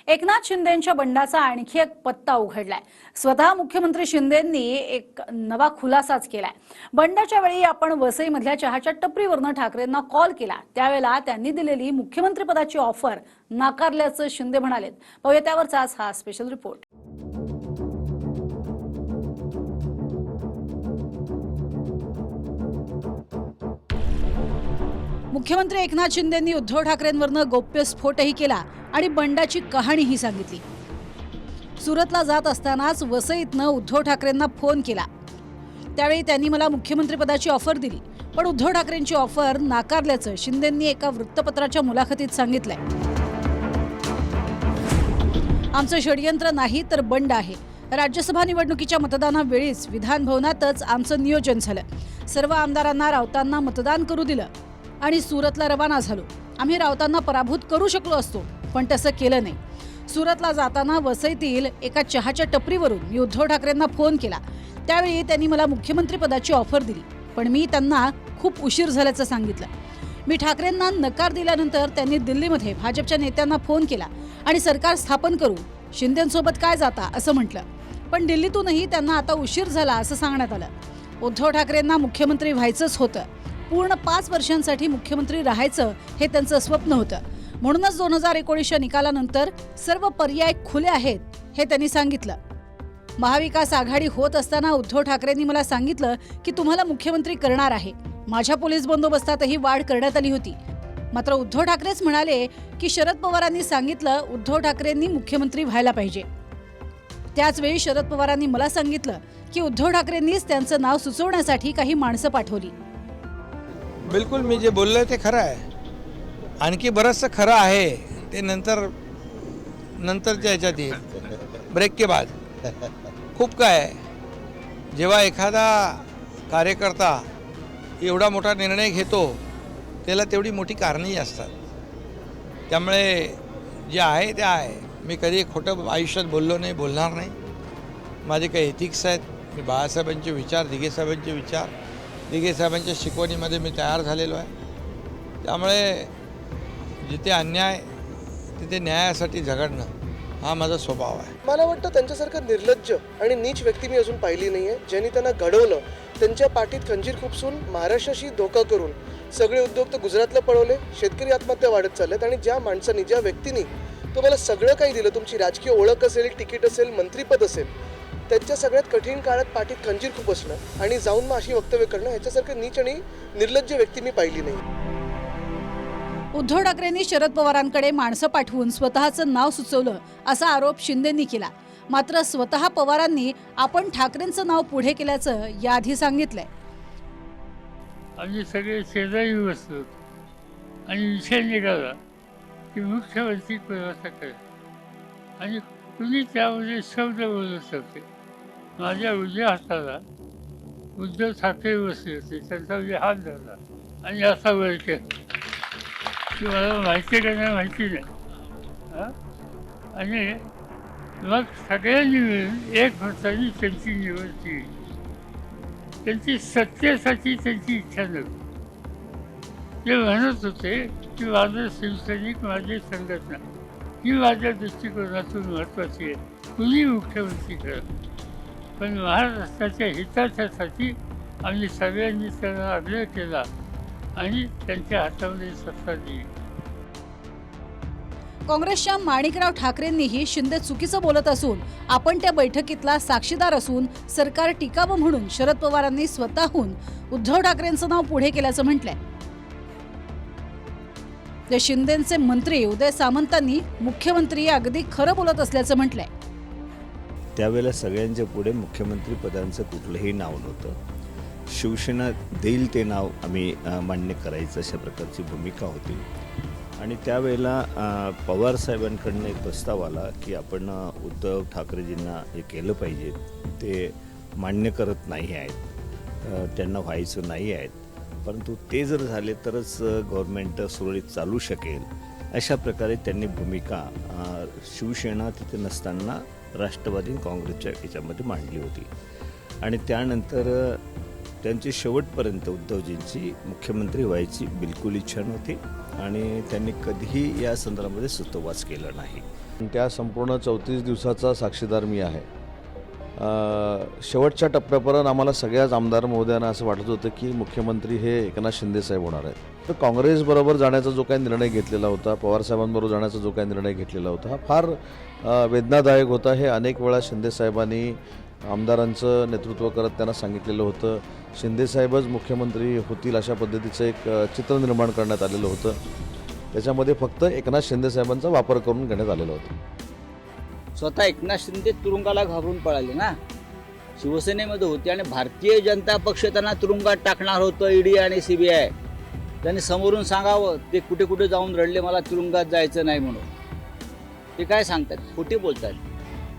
एकनाथ शिंदेंच्या बंडाचा आणखी एक पत्ता उघडलाय। स्वतः मुख्यमंत्री शिंदेंनी एक नवा खुलासाच केलाय। बंडाच्या वेळी आपण वसईमधल्या चहाच्या टपरीवरनं ठाकरेंना कॉल केला, त्यावेळेला त्यांनी दिलेली मुख्यमंत्री पदाची ऑफर नाकारल्याचं शिंदे म्हणालेत। पाहूया त्यावरचाच हा स्पेशल रिपोर्ट। मुख्यमंत्री एकनाथ शिंदेंनी उद्धव ठाकरेंवरनं गौप्यस्फोटही केला आणि बंडाची कहाणीही सांगितली। सुरतला जात असतानाच वसईतनं उद्धव ठाकरेंना फोन केला, त्यावेळी त्यांनी मला मुख्यमंत्री पदाची ऑफर दिली, पण उद्धव ठाकरेंची ऑफर नाकारल्याचं शिंदेंनी एका वृत्तपत्राच्या मुलाखतीत सांगितलंय। आमचं षडयंत्र नाही तर बंड आहे। राज्यसभा निवडणुकीच्या मतदानावेळीच विधान भवनातच आमचं नियोजन झालं। सर्व आमदारांना राऊतांना मतदान करू दिलं आणि सुरतला रवाना झालो। आम्ही राऊतांना पराभूत करू शकलो असतो, पण तसं केलं नाही। सुरतला जाताना वसईतील एका चहाच्या टपरीवरून मी उद्धव ठाकरेंना फोन केला, त्यावेळी त्यांनी मला मुख्यमंत्री पदाची ऑफर दिली, पण मी त्यांना खूप उशीर झाल्याचं सांगितलं। मी ठाकरेंना नकार दिल्यानंतर त्यांनी दिल्लीमध्ये भाजपच्या नेत्यांना फोन केला आणि सरकार स्थापन करू, शिंदेंसोबत काय जाता असं म्हटलं, पण दिल्लीतूनही त्यांना आता उशीर झाला असं सांगण्यात आलं। उद्धव ठाकरेंना मुख्यमंत्री व्हायचंच होतं, पूर्ण 5 वर्षांसाठी मुख्यमंत्री राहायचं हे त्यांचं स्वप्न होतं। म्हणूनच 2019च्या निकालानंतर सर्व पर्याय खुले आहेत हे त्यांनी सांगितलं। महाविकास आघाडी होत असताना उद्धव ठाकरेंनी मला सांगितलं की तुम्हाला मुख्यमंत्री करणार आहे। माझ्या पोलीस बंदोबस्तातही वाढ करण्यात आली होती। मात्र उद्धव ठाकरेच म्हणाले की शरद पवारांनी सांगितलं उद्धव ठाकरेंनी मुख्यमंत्री व्हायला पाहिजे। त्याच वेळी शरद पवारांनी मला सांगितलं की उद्धव ठाकरेंनीच त्यांचं नाव सुचवण्यासाठी काही माणसं पाठवली। बिल्कुल मी जे बोललोय ते खरं आहे। आणखी बरंचसं खरं आहे ते नंतरच्या ह्याच्यात येईल, ब्रेक के बाद। खूप काय आहे, जेव्हा एखादा कार्यकर्ता एवढा मोठा निर्णय घेतो त्याला तेवढी मोठी कारणंही असतात। त्यामुळे जे आहे ते आहे। मी कधी खोटं आयुष्यात बोललो नाही, बोलणार नाही। माझे काही एथिक्स आहेत। मी बाळासाहेबांचे विचार, दिघे साहेबांचे विचार, दिघे साहेबांच्या शिकवणीमध्ये मी तयार झालेलो आहे। त्यामुळे जिथे अन्याय तिथे न्यायासाठी झगडणं हा माझा स्वभाव आहे। मला वाटतं त्यांच्यासारखं निर्लज्ज आणि नीच व्यक्ती मी अजून पाहिली नाही आहे, ज्यांनी त्यांना घडवलं, त्यांच्या पाठीत खंजीर खुपसून महाराष्ट्राशी धोका करून सगळे उद्योग तर गुजरातला पळवले, शेतकरी आत्महत्या वाढत चालल्यात। आणि ज्या माणसांनी, ज्या व्यक्तींनी तुम्हाला सगळं काही दिलं, तुमची राजकीय ओळख असेल, तिकीट असेल, मंत्रीपद असेल, त्यांच्या सगळ्यात कठीण काळात पाठीत खंजीर खूप असणं आणि जाऊन मग अशी वक्तव्य करणं, ह्याच्यासारखं नीच आणि निर्लज्ज व्यक्ती मी पाहिली नाही। उद्धव ठाकरेंनी शरद पवारांकडे माणसं पाठवून स्वतःचं नाव सुचवलं असा आरोप शिंदेंनी केला। मात्र स्वतः पवारांनी आपण ठाकरेंचं नाव पुढे केल्याचं याआधी सांगितलंय। आम्ही सगळे शेजारी बसलो आणि विषय निघाला की मुख्यमंत्री व्यवस्था करा आणि कुणी त्यामध्ये शब्द बोलत होते। माझ्या उजव्या हाताला उद्धव ठाकरे बसले होते, त्यांचा म्हणजे हात धरला आणि असा वर केला की मला माहिती का नाही माहिती नाही। आणि मग सगळ्यांनी मिळून एक हाताने त्यांची निवड केली। त्यांची सत्तेसाठी त्यांची इच्छा नव्हती। ते म्हणत होते की माझं शिवसैनिक, माझी संघटना ही माझ्या दृष्टिकोनातून महत्त्वाची आहे, कुणी मुख्यमंत्री करत, पण महाराष्ट्राच्या हिताच्यासाठी आम्ही सगळ्यांनी त्यांना आग्रह केला आणि त्यांच्या हातामध्ये सत्ता दिली। काँग्रेसच्या माणिकराव ठाकरेंनीही शिंदे चुकीचं बोलत असून आपण त्या बैठकीतला साक्षीदार असून सरकार टिकावं म्हणून शरद पवारांनी स्वतःहून उद्धव ठाकरेंचं नाव पुढे केल्याचं म्हटलंय। ते शिंदेंचे मंत्री उदय सामंतांनी मुख्यमंत्री अगदी खरं बोलत असल्याचं म्हटलंय। त्यावेळेला सगळ्यांच्या पुढे मुख्यमंत्री पदांचं कुठलंही नाव नव्हतं। शिवसेना देईल ते नाव आम्ही मान्य करायचं अशा प्रकारची भूमिका होती। आणि त्यावेळेला पवार साहेबांकडनं एक प्रस्ताव आला की आपण उद्धव ठाकरेजींना हे केलं पाहिजे, ते मान्य करत नाही आहेत, त्यांना व्हायचं नाही आहेत, परंतु ते जर झाले तरच गव्हर्नमेंट सुरळीत चालू शकेल अशा प्रकारे त्यांनी भूमिका शिवसेना तिथे नसताना राष्ट्रवादी काँग्रेसच्या याच्यामध्ये मांडली होती। आणि त्यानंतर त्यांची शेवटपर्यंत उद्धवजींची मुख्यमंत्री व्हायची बिलकुल इच्छा नव्हती आणि त्यांनी कधीही या संदर्भामध्ये सुतोवाच केला नाही। त्या संपूर्ण 34 दिवसाचा साक्षीदार मी आहे. शेवटच्या टप्प्यापर्यंत आम्हाला सगळ्याच आमदार महोदयांना असं वाटत होतं की मुख्यमंत्री हे एकनाथ शिंदे साहेब होणार आहेत. तर काँग्रेसबरोबर जाण्याचा जो काही निर्णय घेतलेला होता, पवारसाहेबांबरोबर जाण्याचा जो काही निर्णय घेतलेला होता, हा फार वेदनादायक होता. हे अनेक वेळा शिंदे साहेबांनी आमदारांचं नेतृत्व करत त्यांना सांगितलेलं होतं. शिंदे साहेबच मुख्यमंत्री होतील अशा पद्धतीचं एक चित्र निर्माण करण्यात आलेलं होतं. त्याच्यामध्ये फक्त एकनाथ शिंदे साहेबांचा वापर करून घेण्यात आलेला होता. स्वतः एकनाथ शिंदे तुरुंगाला घाबरून पळाले ना, शिवसेनेमध्ये होते आणि भारतीय जनता पक्ष त्यांना तुरुंगात टाकणार होतं. ईडी आणि CBI त्यांनी समोरून सांगावं, ते कुठे कुठे जाऊन रडले मला तुरुंगात जायचं नाही म्हणून. ते काय सांगतात, खोटे बोलतात.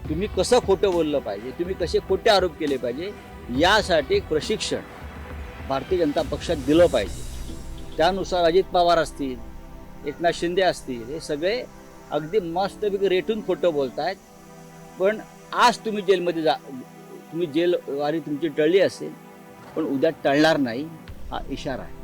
तुम्ही कसं खोटं बोललं पाहिजे, तुम्ही कसे खोटे आरोप केले पाहिजे, यासाठी एक प्रशिक्षण भारतीय जनता पक्षात दिलं पाहिजे. त्यानुसार अजित पवार असतील, एकनाथ शिंदे असतील, हे सगळे अगदी मस्तपैकी रेटून खोटं बोलतायत. पण आज तुम्ही जेलमध्ये तुम्ही जेलवारी तुमची टळली असेल, पण उद्या टळणार नाही, हा इशारा आहे.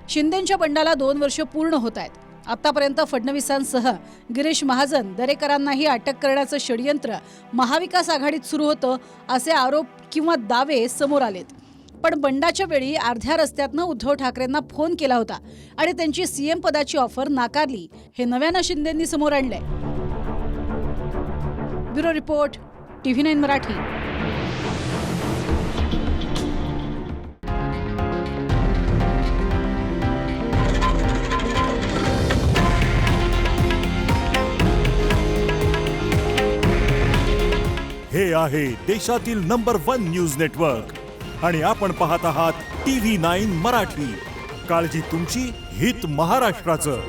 शिंदेंच्या बंडाला 2 वर्ष पूर्ण होत आहेत. आतापर्यंत फडणवीसांसह गिरीश महाजन दरेकरांनाही अटक करण्याचं षडयंत्र महाविकास आघाडीत सुरू होतं असे आरोप किंवा दावे समोर आलेत. पण बंडाच्या वेळी अर्ध्या रस्त्यातनं उद्धव ठाकरेंना फोन केला होता आणि त्यांची CM पदाची ऑफर नाकारली, हे नव्यानं शिंदेंनी समोर आणलंय. Bureau report, TV9 Marathi. हे आहे देशातील नंबर 1 न्यूज नेटवर्क आणि आपण पाहत आहात TV9 मराठी. काळजी तुमची, हित महाराष्ट्राचं.